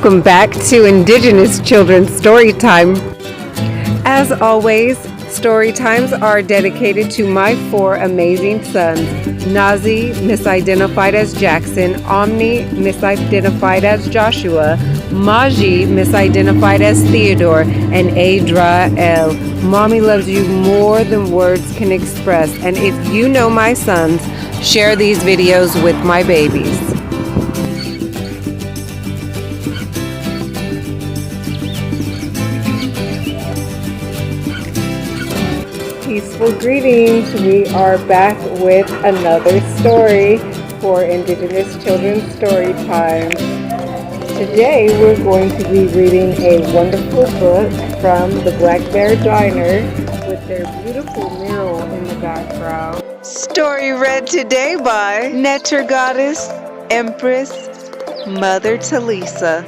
welcome back to Indigenous Children's Storytime. As always, Storytimes are dedicated to my 4 amazing sons: Nazee, misidentified as Jaxon; Omni, misidentified as Joshua; Maji, misidentified as Theodore; and Adrael. Mommy loves you more than words can express, and if you know my sons, share these videos with my babies. Peaceful greetings. We are back with another story for Indigenous Children's Storytime. Today we're going to be reading a wonderful book from the Black Bear Diner with their beautiful mural in the background. Story read today by Nature Goddess, Empress, Mother Talisa.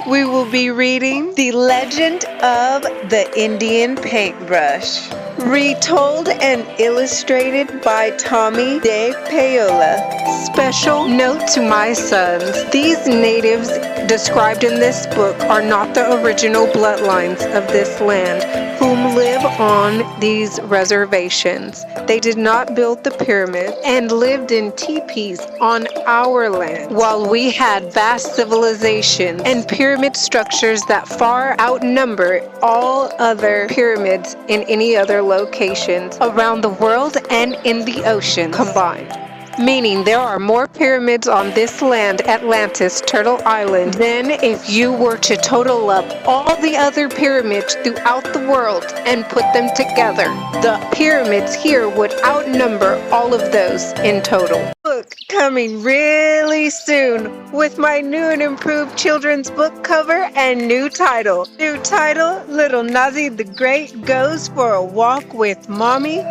We will be reading The Legend of the Indian Paintbrush. Retold and illustrated by Tomie dePaola. Special note to my sons: these natives described in this book are not the original bloodlines of this land whom live on these reservations. They did not build the pyramid and lived in teepees on our land, while we had vast civilization and pyramid structures that far outnumber all other pyramids in any other locations around the world and in the ocean combined. Meaning there are more pyramids on this land, Atlantis, Turtle Island, than if you were to total up all the other pyramids throughout the world and put them together. The pyramids here would outnumber all of those in total. Book coming really soon with my new and improved children's book cover and new title. New title: Little Nazee the Great goes for a walk with Mommy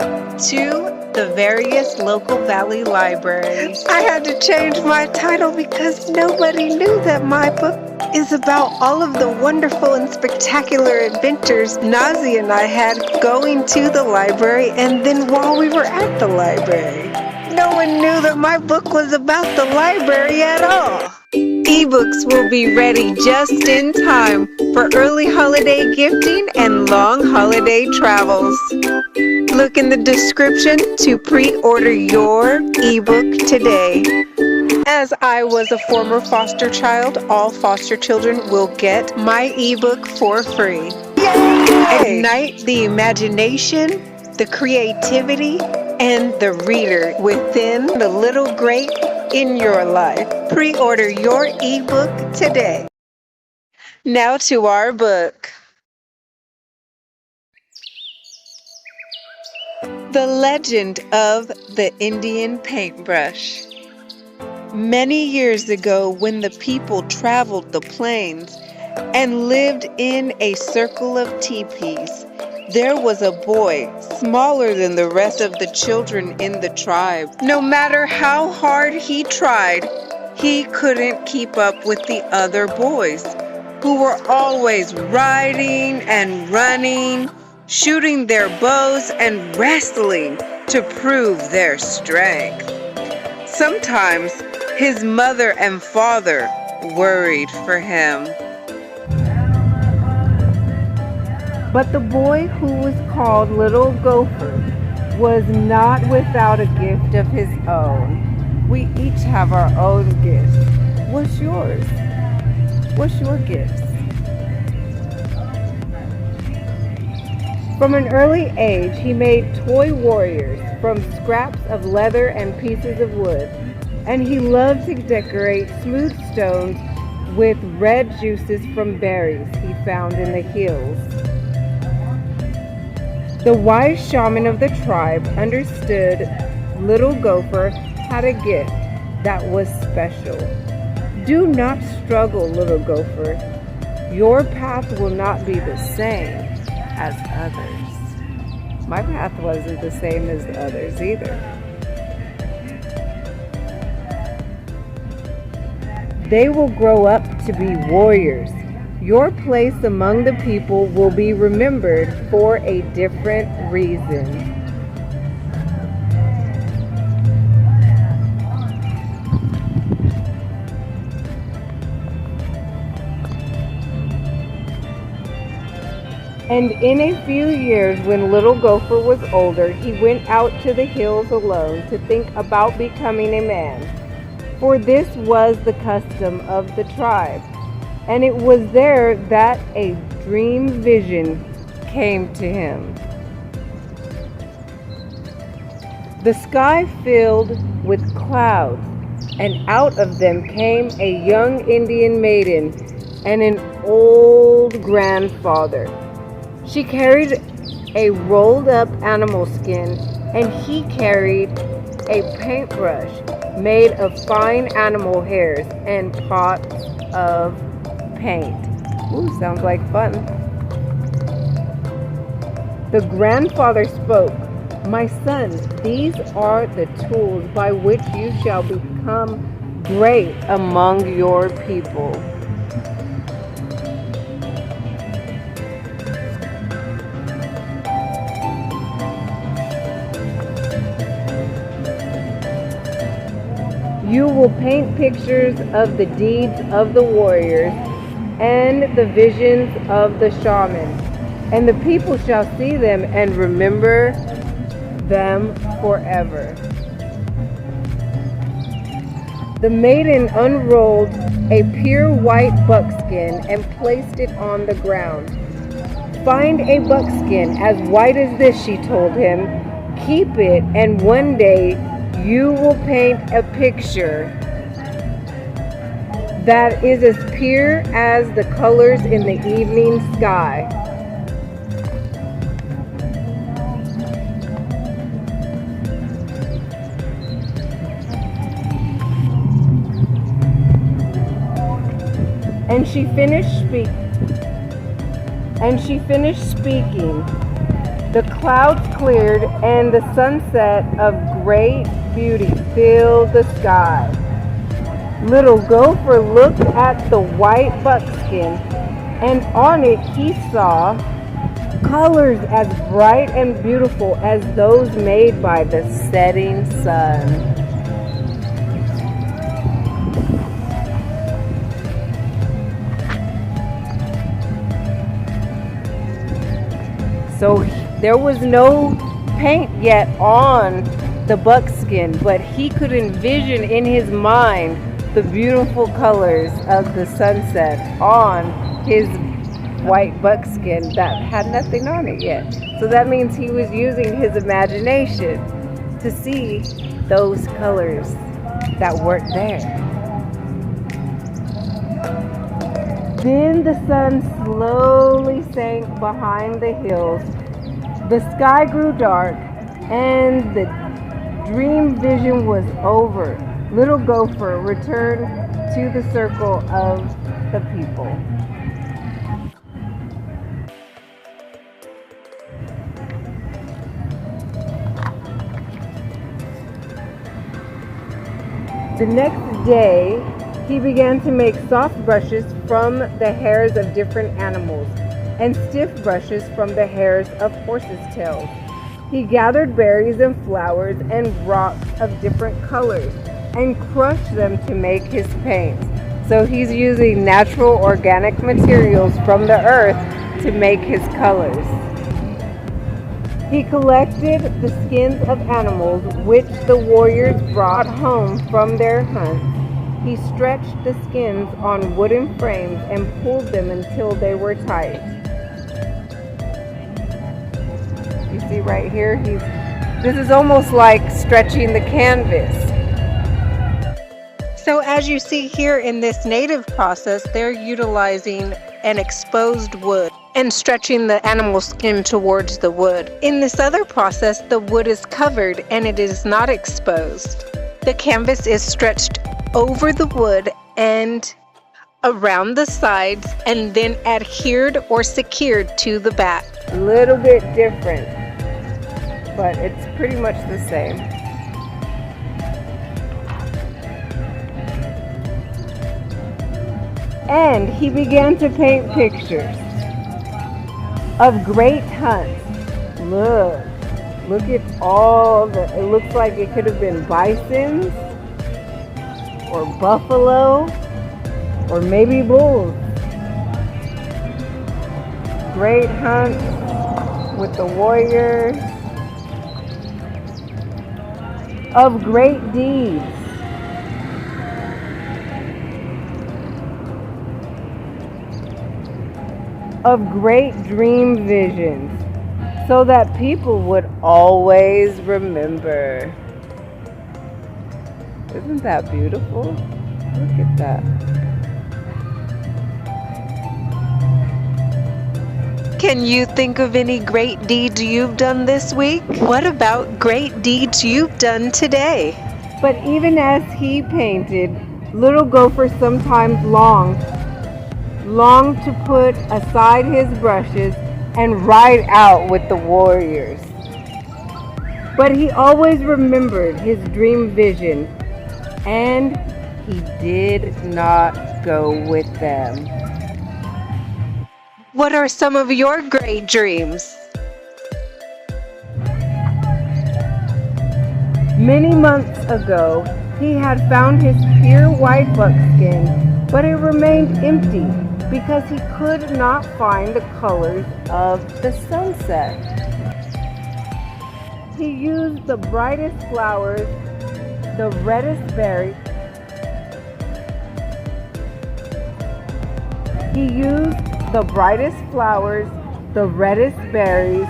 to the various local valley libraries. I had to change my title because nobody knew that my book is about all of the wonderful and spectacular adventures Nazee and I had going to the library and then while we were at the library. No one knew that my book was about the library at all. Ebooks will be ready just in time for early holiday gifting and long holiday travels. Look in the description to pre-order your ebook today. As I was a former foster child, all foster children will get my ebook for free. Yay! Ignite the imagination, the creativity, and the reader within the little great in your life. Pre-order your ebook today. Now to our book. The Legend of the Indian Paintbrush. Many years ago, when the people traveled the plains and lived in a circle of teepees, there was a boy smaller than the rest of the children in the tribe. No matter how hard he tried, he couldn't keep up with the other boys, who were always riding and running, shooting their bows and wrestling to prove their strength. Sometimes his mother and father worried for him. But the boy, who was called Little Gopher, was not without a gift of his own. We each have our own gifts. What's yours? What's your gifts? From an early age, he made toy warriors from scraps of leather and pieces of wood, and he loved to decorate smooth stones with red juices from berries he found in the hills. The wise shaman of the tribe understood Little Gopher had a gift that was special. Do not struggle, Little Gopher. Your path will not be the same as others. My path wasn't the same as the others either. They will grow up to be warriors. Your place among the people will be remembered for a different reason. And in a few years, when little Gopher was older, he went out to the hills alone to think about becoming a man. For this was the custom of the tribe. And it was there that a dream vision came to him. The sky filled with clouds, and out of them came a young Indian maiden and an old grandfather. She carried a rolled up animal skin, and he carried a paintbrush made of fine animal hairs and pots of paint. Ooh, sounds like fun. The grandfather spoke, "My son, these are the tools by which you shall become great among your people." You will paint pictures of the deeds of the warriors and the visions of the shaman, and the people shall see them and remember them forever. The maiden unrolled a pure white buckskin and placed it on the ground. "Find a buckskin as white as this," she told him. "Keep it, and one day you will paint a picture that is as pure as the colors in the evening sky." And she finished speaking. The clouds cleared, and the sunset of great beauty filled the sky. Little Gopher looked at the white buckskin, and on it he saw colors as bright and beautiful as those made by the setting sun. So there was no paint yet on the buckskin, but he could envision in his mind the beautiful colors of the sunset on his white buckskin that had nothing on it yet. So that means he was using his imagination to see those colors that weren't there. Then the sun slowly sank behind the hills. The sky grew dark, and the dream vision was over. Little Gopher returned to the circle of the people. The next day, he began to make soft brushes from the hairs of different animals and stiff brushes from the hairs of horses' tails. He gathered berries and flowers and rocks of different colors and crushed them to make his paints. So he's using natural organic materials from the earth to make his colors. He collected the skins of animals which the warriors brought home from their hunts. He stretched the skins on wooden frames and pulled them until they were tight. You see right here, this is almost like stretching the canvas. So as you see here in this native process, they're utilizing an exposed wood and stretching the animal skin towards the wood. In this other process, the wood is covered and it is not exposed. The canvas is stretched over the wood and around the sides and then adhered or secured to the back. A little bit different, but it's pretty much the same. And he began to paint pictures of great hunts. Look at all it looks like it could have been bisons or buffalo or maybe bulls. great hunts with the warriors, of great deeds, of great dream visions, so that people would always remember. Isn't that beautiful? Look at that. Can you think of any great deeds you've done this week? What about great deeds you've done today? But even as he painted, little Gopher sometimes longed to put aside his brushes and ride out with the warriors. But he always remembered his dream vision, and he did not go with them. What are some of your great dreams? Many months ago, he had found his pure white buckskin, but it remained empty because he could not find the colors of the sunset. He used the brightest flowers, the reddest berries. He used the brightest flowers, the reddest berries,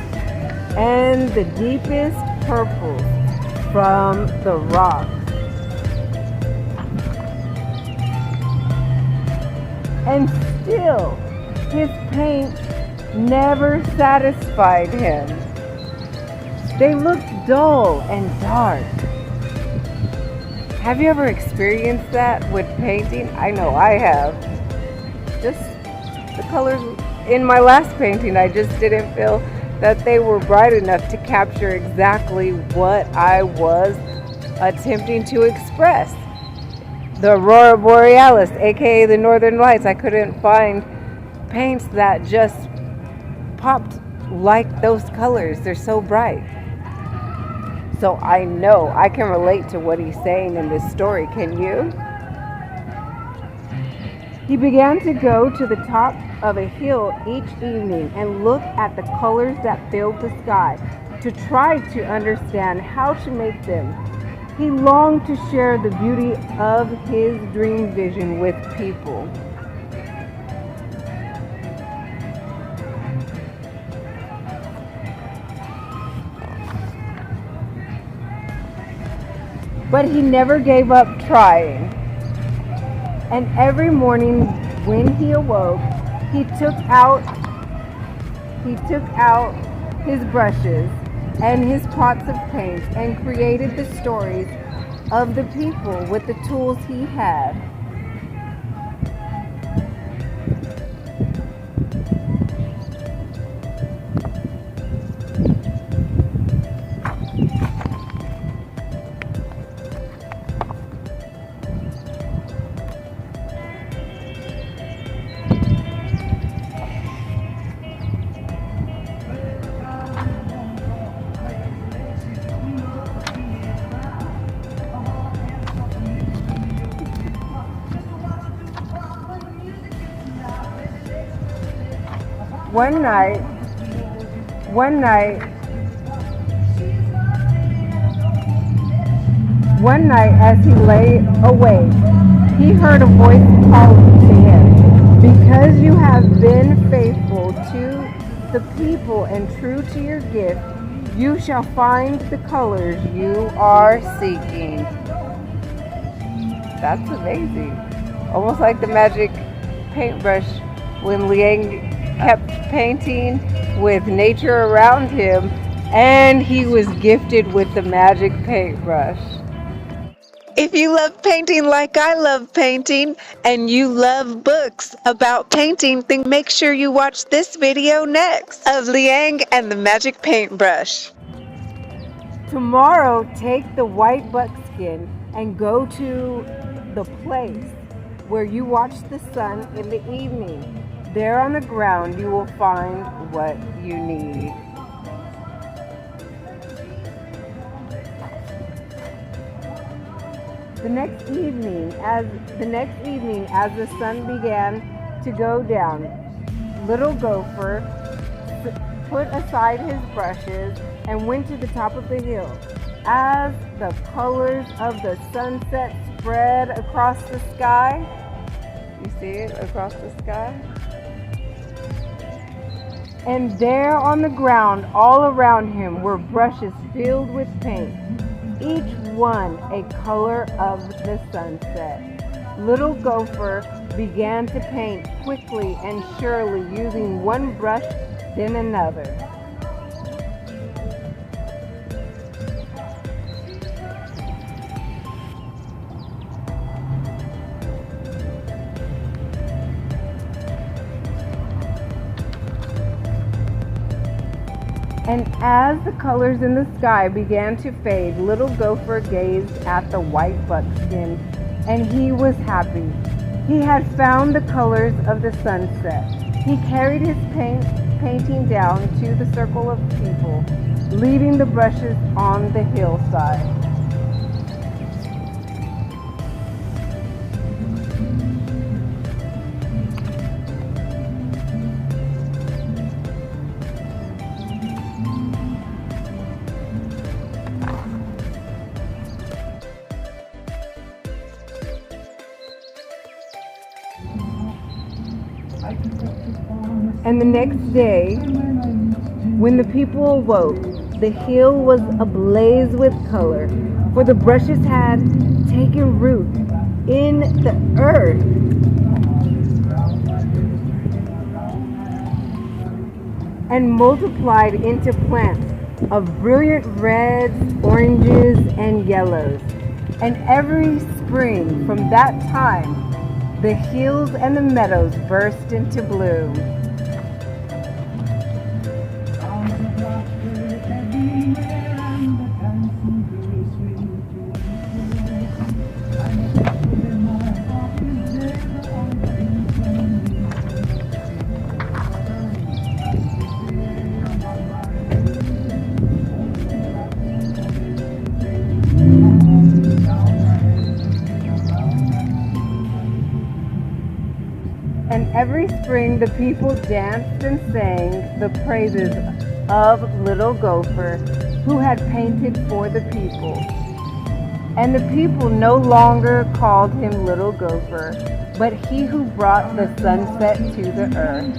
and the deepest purples from the rocks. And still, his paint never satisfied him. They looked dull and dark. Have you ever experienced that with painting? I know I have. Just the colors in my last painting, I just didn't feel that they were bright enough to capture exactly what I was attempting to express. The Aurora Borealis, aka the Northern Lights, I couldn't find paints that just popped like those colors. They're so bright. So I know I can relate to what he's saying in this story. Can you? He began to go to the top of a hill each evening and look at the colors that filled the sky to try to understand how to make them. He longed to share the beauty of his dream vision with people. But he never gave up trying. And every morning when he awoke, he took out his brushes and his pots of paint and created the stories of the people with the tools he had. One night as he lay awake, he heard a voice calling to him, "Because you have been faithful to the people and true to your gift, you shall find the colors you are seeking." That's amazing. Almost like the magic paintbrush when Liang kept painting with nature around him and he was gifted with the magic paintbrush. If you love painting like I love painting and you love books about painting, then make sure you watch this video next of Liang and the magic paintbrush. Tomorrow, take the white buckskin and go to the place where you watch the sun in the evening. There on the ground, you will find what you need. The next evening, as the sun began to go down, Little Gopher put aside his brushes and went to the top of the hill. As the colors of the sunset spread across the sky, you see it across the sky? And there on the ground all around him were brushes filled with paint, each one a color of the sunset. Little Gopher began to paint quickly and surely, using one brush, then another. And as the colors in the sky began to fade, Little Gopher gazed at the white buckskin, and he was happy. He had found the colors of the sunset. He carried his painting down to the circle of people, leaving the brushes on the hillside. And the next day, when the people awoke, the hill was ablaze with color, for the brushes had taken root in the earth. And multiplied into plants of brilliant reds, oranges, and yellows. And every spring from that time, the hills and the meadows burst into bloom. And every spring the people danced and sang the praises of Little Gopher, who had painted for the people. And the people no longer called him Little Gopher, but he who brought the sunset to the earth.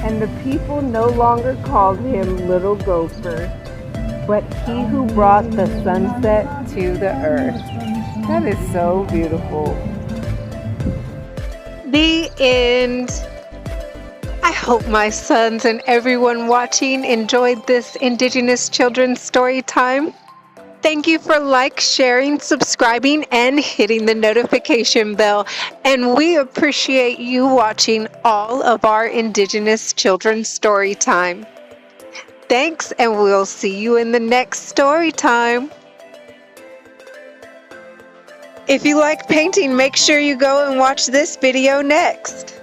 And the people no longer called him Little Gopher, but he who brought the sunset to the earth. That is so beautiful. The end. I hope my sons and everyone watching enjoyed this Indigenous children's story time. Thank you for sharing, subscribing, and hitting the notification bell. And we appreciate you watching all of our Indigenous children's story time. Thanks, and we'll see you in the next story time. If you like painting, make sure you go and watch this video next.